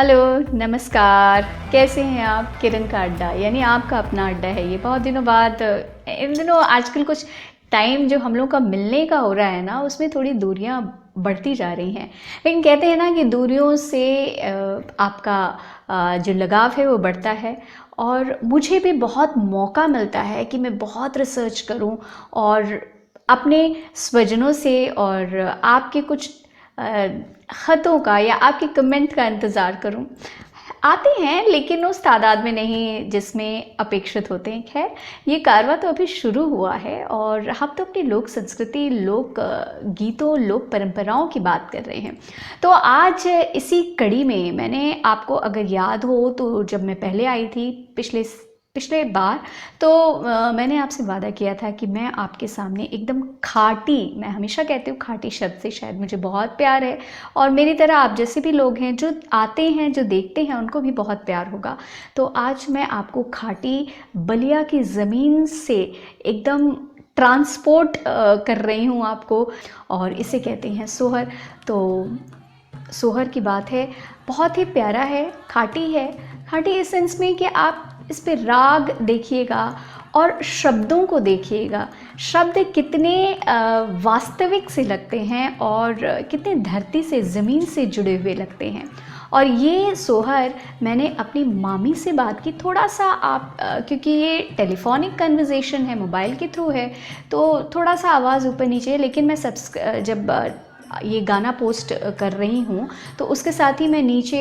Hello, नमस्कार। कैसे हैं आप? किरण का अड्डा यानी आपका अपना अड्डा है ये। बहुत दिनों बाद इन दिनों आजकल कुछ टाइम जो हम लोग का मिलने का हो रहा है ना, उसमें थोड़ी दूरियां बढ़ती जा रही हैं। लेकिन कहते हैं ना कि दूरियों से आपका जो लगाव है वो बढ़ता है। और मुझे भी बहुत मौका मिलता है कि मैं बहुत रिसर्च करूं और अपने स्वजनों से और आपके कुछ ख़तों का या आपके कमेंट का इंतज़ार करूं। आते हैं लेकिन उस तादाद में नहीं जिसमें अपेक्षित होते हैं। खैर, ये कारवां तो अभी शुरू हुआ है और हम तो अपनी लोक संस्कृति, लोक गीतों, लोक परंपराओं की बात कर रहे हैं। तो आज इसी कड़ी में मैंने आपको अगर याद हो तो जब मैं पहले आई थी पिछले पिछले बार, तो मैंने आपसे वादा किया था कि मैं आपके सामने एकदम खाटी, मैं हमेशा कहती हूँ खाटी शब्द से शायद मुझे बहुत प्यार है और मेरी तरह आप जैसे भी लोग हैं जो आते हैं, जो देखते हैं, उनको भी बहुत प्यार होगा। तो आज मैं आपको खाटी बलिया की ज़मीन से एकदम ट्रांसपोर्ट कर रही हूँ आपको। और इसे कहते हैं सोहर। तो सोहर की बात है, बहुत ही प्यारा है, खाटी है। खाटी इस सेंस में कि आप इस पे राग देखिएगा और शब्दों को देखिएगा। शब्द कितने वास्तविक से लगते हैं और कितने धरती से, ज़मीन से जुड़े हुए लगते हैं। और ये सोहर मैंने अपनी मामी से बात की। थोड़ा सा आप क्योंकि ये टेलीफोनिक कन्वर्सेशन है, मोबाइल के थ्रू है, तो थोड़ा सा आवाज़ ऊपर नीचे है। लेकिन मैं जब ये गाना पोस्ट कर रही हूँ तो उसके साथ ही मैं नीचे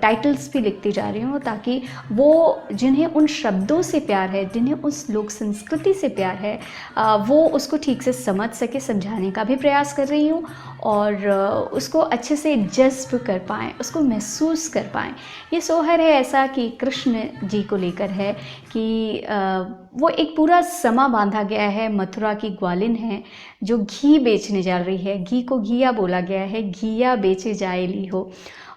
टाइटल्स भी लिखती जा रही हूँ, ताकि वो जिन्हें उन शब्दों से प्यार है, जिन्हें उस लोक संस्कृति से प्यार है, वो उसको ठीक से समझ सके। समझाने का भी प्रयास कर रही हूँ और उसको अच्छे से जज़्ब कर पाएँ, उसको महसूस कर पाएँ। ये सोहर है ऐसा कि कृष्ण जी को लेकर है कि वो एक पूरा समा बांधा गया है। मथुरा की ग्वालिन है जो घी बेचने जा रही है। घी को घिया बोला गया है, घिया बेचे जाए ली हो।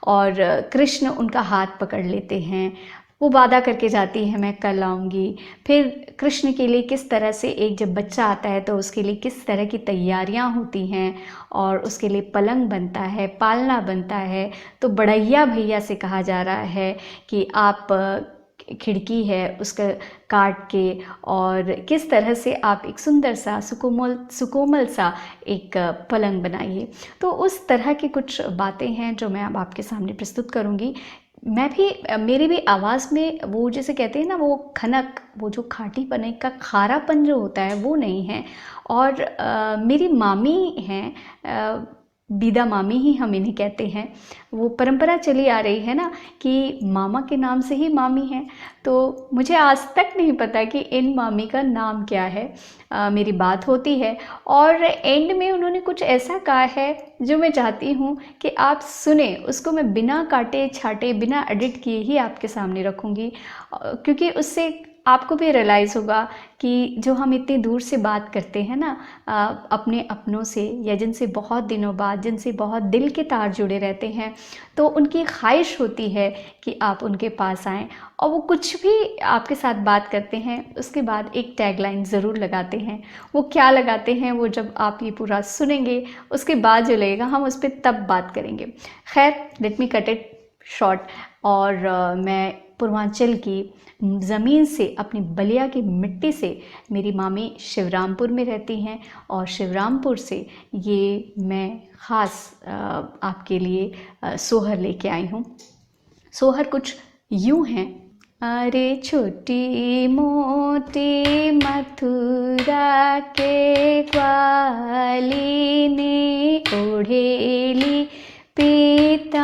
और कृष्ण उनका हाथ पकड़ लेते हैं। वो वादा करके जाती है मैं कल आऊँगी। फिर कृष्ण के लिए किस तरह से एक जब बच्चा आता है तो उसके लिए किस तरह की तैयारियां होती हैं और उसके लिए पलंग बनता है, पालना बनता है। तो बड़ैया भैया से कहा जा रहा है कि आप खिड़की है उसका काट के और किस तरह से आप एक सुंदर सा सुकोमल सा एक पलंग बनाइए। तो उस तरह की कुछ बातें हैं जो मैं अब आपके सामने प्रस्तुत करूँगी। मैं भी मेरी भी आवाज़ में वो जैसे कहते हैं ना, वो खनक, वो जो खाटीपन का खारापन जो होता है वो नहीं है। और मेरी मामी हैं, बीदा मामी ही हम इन्हें कहते हैं। वो परंपरा चली आ रही है ना कि मामा के नाम से ही मामी हैं। तो मुझे आज तक नहीं पता कि इन मामी का नाम क्या है। मेरी बात होती है और एंड में उन्होंने कुछ ऐसा कहा है जो मैं चाहती हूँ कि आप सुने। उसको मैं बिना काटे छाटे, बिना एडिट किए ही आपके सामने रखूँगी, क्योंकि उससे आपको भी रियलाइज़ होगा कि जो हम इतनी दूर से बात करते हैं ना अपने अपनों से, या जिनसे बहुत दिनों बाद, जिनसे बहुत दिल के तार जुड़े रहते हैं, तो उनकी ख्वाहिश होती है कि आप उनके पास आएँ और वो कुछ भी आपके साथ बात करते हैं उसके बाद एक टैगलाइन ज़रूर लगाते हैं। वो क्या लगाते हैं वो जब आप ये पूरा सुनेंगे उसके बाद जो लगेगा हम उस पर तब बात करेंगे। खैर, let me cut it short. और मैं पूर्वांचल की ज़मीन से, अपनी बलिया की मिट्टी से, मेरी मामी शिवरामपुर में रहती हैं और शिवरामपुर से ये मैं ख़ास आपके लिए सोहर लेके आई हूँ। सोहर कुछ यूँ हैं। अरे छोटी मोटी मथुरा के ग्वालिनी ओढ़ेली पीतांबर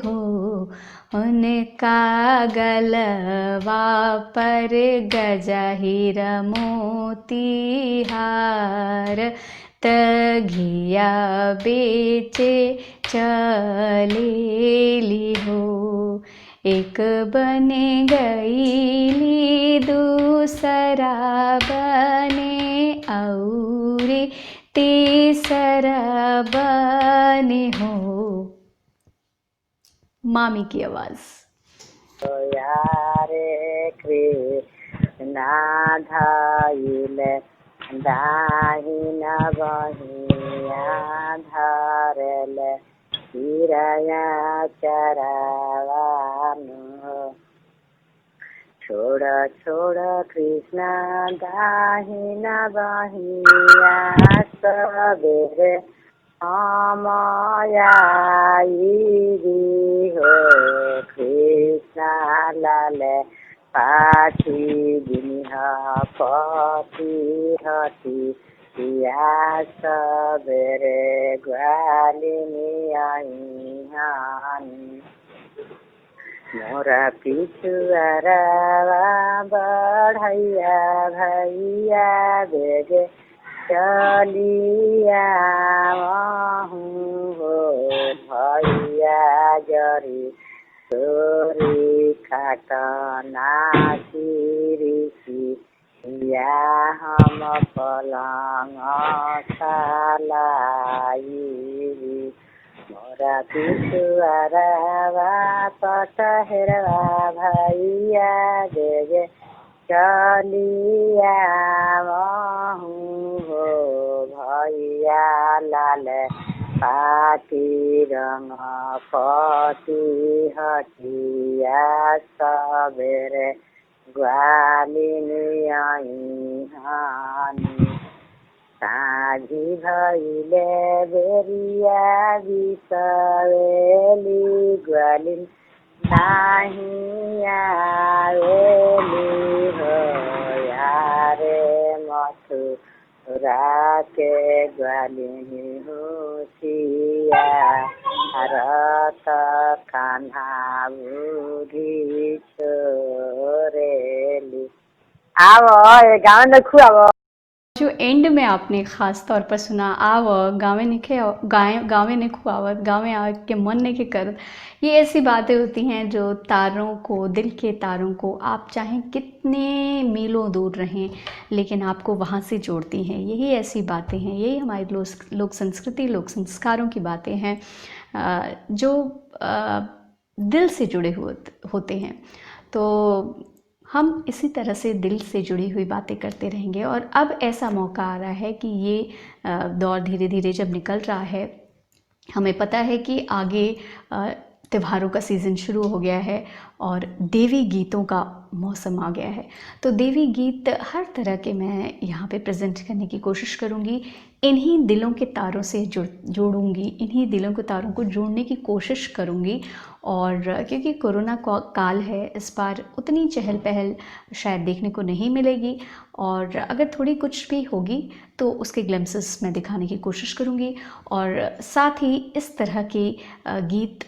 हो, उनका गलवा पर गजा हीरा मोती हार, तघिया बेचे चलेली हो। एक बने गईली दूसरा बने और तीसरा बने हो। मामी की आवाज़। यारे कृष्णा धाइल दाहिना बहिया धारल चिराया चरावानु छोड़ छोड़ कृष्ण दाहिना बहिया सबेरे अमायाई हो कृष्ण लाल पाठी दिनिह पति हति या सबेरे ग्वालिनी आई मोरा पिछुआरा बढ़ैया भैया बेगे चलिया हूँ हो भैया जरी तोरी खाटना ऋषि या हम पलंग सालाई मोरा पिछुआरा पटहेरवा भैया देगे चलिया हूँ हो भैया लाल पाटी रंग पति हटिया सबेरे ग्वालिनी आई हानी साझी भैले बेरिया बिसवेली ग्वालिन नहीं आवेली हो यारे मथुरा के ग्वालिनी होशिया रत कान्हा बूढ़ी छोरेली आवो ये गाँव देखू आवो। जो एंड में आपने ख़ास तौर पर सुना आव गाँवे निखे गाँवे ने खुआवत गाँवे आव के मन ने के कर, ये ऐसी बातें होती हैं जो तारों को, दिल के तारों को आप चाहें कितने मीलों दूर रहें लेकिन आपको वहाँ से जोड़ती हैं। यही ऐसी बातें हैं, यही हमारी लोक संस्कृति, लोक संस्कारों की बातें हैं जो दिल से जुड़े हुए होते हैं। तो हम इसी तरह से दिल से जुड़ी हुई बातें करते रहेंगे। और अब ऐसा मौका आ रहा है कि ये दौर धीरे धीरे जब निकल रहा है, हमें पता है कि आगे त्योहारों का सीज़न शुरू हो गया है और देवी गीतों का मौसम आ गया है। तो देवी गीत हर तरह के मैं यहाँ पे प्रेजेंट करने की कोशिश करूँगी, इन्हीं दिलों के तारों से जोड़ूंगी, इन्हीं दिलों के तारों को जोड़ने की कोशिश करूँगी। और क्योंकि कोरोना काल है, इस बार उतनी चहल पहल शायद देखने को नहीं मिलेगी, और अगर थोड़ी कुछ भी होगी तो उसके ग्लिम्पसेस मैं दिखाने की कोशिश करूँगी। और साथ ही इस तरह के गीत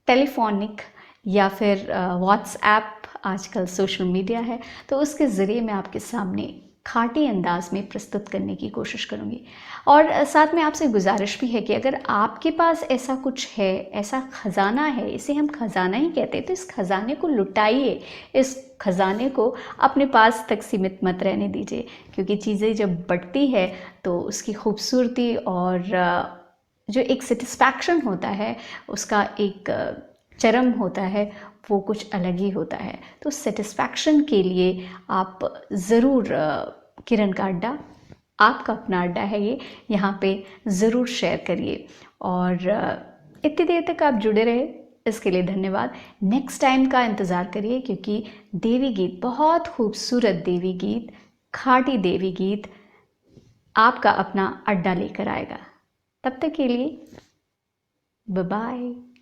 टेलीफोनिक या फिर व्हाट्सएप, आजकल सोशल मीडिया है, तो उसके ज़रिए मैं आपके सामने खाटी अंदाज में प्रस्तुत करने की कोशिश करूँगी। और साथ में आपसे गुजारिश भी है कि अगर आपके पास ऐसा कुछ है, ऐसा ख़जाना है, इसे हम ख़जाना ही कहते हैं, तो इस ख़जाने को लुटाइए, इस ख़जाने को अपने पास तक सीमित मत रहने दीजिए। क्योंकि चीज़ें जब बढ़ती है तो उसकी खूबसूरती और जो एक सेटिस्फैक्शन होता है, उसका एक चरम होता है, वो कुछ अलग ही होता है। तो सेटिस्फैक्शन के लिए आप ज़रूर किरण का अड्डा, आपका अपना अड्डा है ये, यहाँ पे ज़रूर शेयर करिए। और इतनी देर तक आप जुड़े रहे, इसके लिए धन्यवाद। नेक्स्ट टाइम का इंतज़ार करिए, क्योंकि देवी गीत, बहुत खूबसूरत देवी गीत, खाटी देवी गीत आपका अपना अड्डा लेकर आएगा। तब तक के लिए बाय बाय।